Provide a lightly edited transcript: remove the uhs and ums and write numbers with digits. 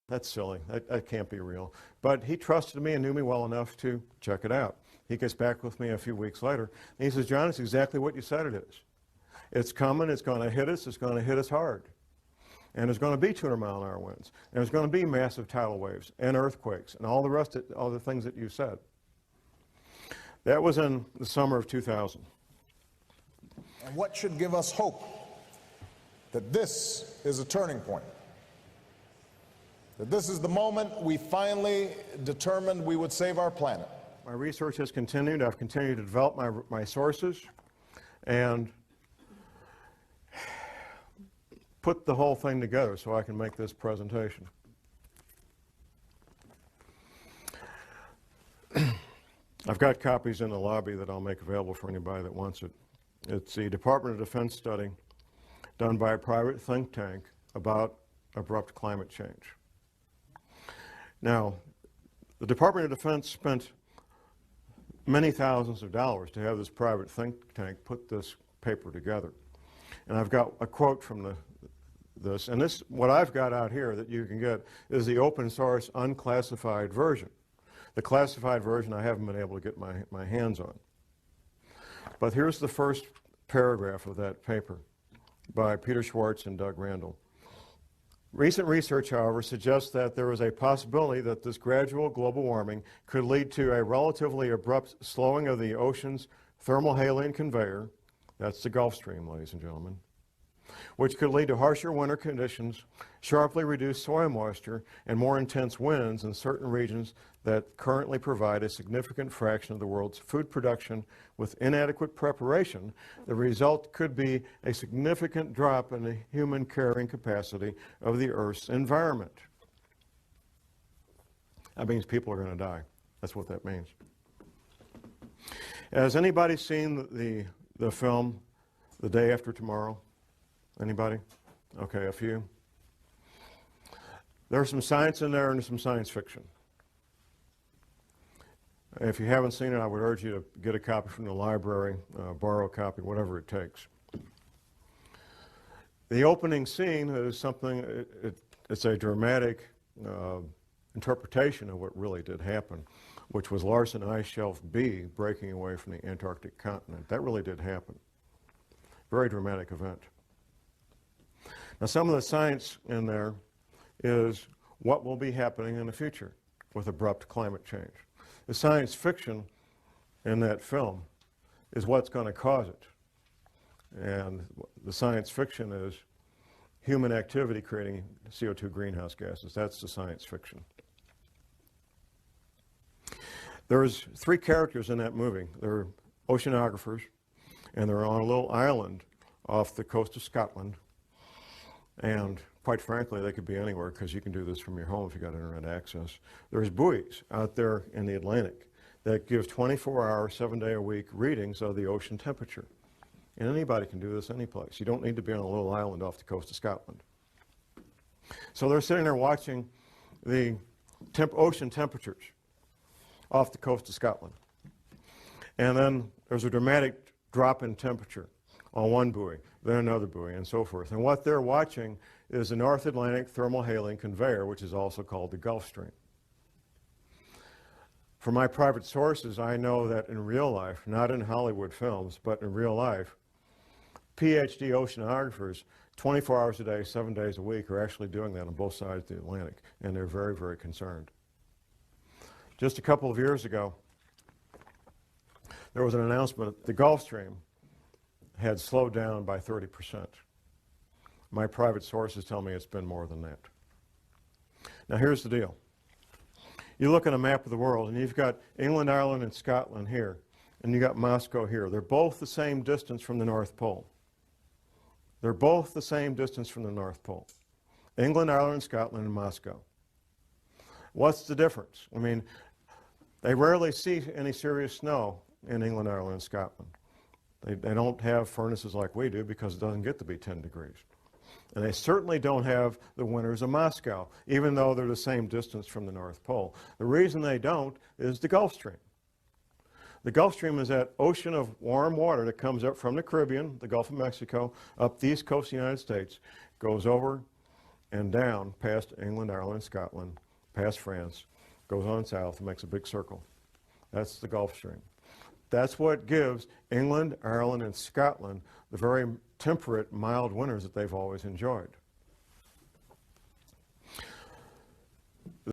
that's silly. That can't be real. But he trusted me and knew me well enough to check it out. He gets back with me a few weeks later, and he says, John, it's exactly what you said it is. It's coming, it's going to hit us, it's going to hit us hard. And there's going to be 200-mile-an-hour winds. And there's going to be massive tidal waves and earthquakes and all the rest of all the things that you said. That was in the summer of 2000. And what should give us hope that this is a turning point? That this is the moment we finally determined we would save our planet. My research has continued. I've continued to develop my sources and put the whole thing together so I can make this presentation. I've got copies in the lobby that I'll make available for anybody that wants it. It's the Department of Defense study done by a private think tank about abrupt climate change. Now, the Department of Defense spent many thousands of dollars to have this private think tank put this paper together. And I've got a quote from this, and this, what I've got out here that you can get is the open source unclassified version. The classified version I haven't been able to get my hands on. But here's the first paragraph of that paper by Peter Schwartz and Doug Randall. Recent research, however, suggests that there is a possibility that this gradual global warming could lead to a relatively abrupt slowing of the ocean's thermohaline conveyor, that's the Gulf Stream, ladies and gentlemen, which could lead to harsher winter conditions, sharply reduced soil moisture, and more intense winds in certain regions that currently provide a significant fraction of the world's food production. With inadequate preparation, the result could be a significant drop in the human carrying capacity of the Earth's environment. That means people are going to die. That's what that means. Has anybody seen the film The Day After Tomorrow? Anybody? Okay, a few. There's some science in there and some science fiction. If you haven't seen it, I would urge you to get a copy from the library, borrow a copy, whatever it takes. The opening scene is something, it's a dramatic interpretation of what really did happen, which was Larsen Ice Shelf B breaking away from the Antarctic continent. That really did happen. Very dramatic event. Now, some of the science in there is what will be happening in the future with abrupt climate change. The science fiction in that film is what's going to cause it. And the science fiction is human activity creating CO2 greenhouse gases. That's the science fiction. There's 3 characters in that movie. They're oceanographers, and they're on a little island off the coast of Scotland. And quite frankly, they could be anywhere because you can do this from your home if you've got internet access. There's buoys out there in the Atlantic that give 24-hour, 7-day-a-week readings of the ocean temperature. And anybody can do this any place. You don't need to be on a little island off the coast of Scotland. So they're sitting there watching the ocean temperatures off the coast of Scotland. And then there's a dramatic drop in temperature on one buoy, then another buoy, and so forth. And what they're watching is the North Atlantic thermohaline conveyor, which is also called the Gulf Stream. From my private sources, I know that in real life, not in Hollywood films, but in real life, PhD oceanographers, 24 hours a day, 7 days a week, are actually doing that on both sides of the Atlantic, and they're very, very concerned. Just a couple of years ago, there was an announcement that the Gulf Stream had slowed down by 30%. My private sources tell me it's been more than that. Now here's the deal. You look at a map of the world and you've got England, Ireland, and Scotland here, and you got Moscow here. They're both the same distance from the North Pole. They're both the same distance from the North Pole. England, Ireland, Scotland, and Moscow. What's the difference? I mean, they rarely see any serious snow in England, Ireland, and Scotland. They don't have furnaces like we do because it doesn't get to be 10 degrees. And they certainly don't have the winters of Moscow, even though they're the same distance from the North Pole. The reason they don't is the Gulf Stream. The Gulf Stream is that ocean of warm water that comes up from the Caribbean, the Gulf of Mexico, up the east coast of the United States, goes over and down past England, Ireland, and Scotland, past France, goes on south and makes a big circle. That's the Gulf Stream. That's what gives England, Ireland, and Scotland the very temperate, mild winters that they've always enjoyed.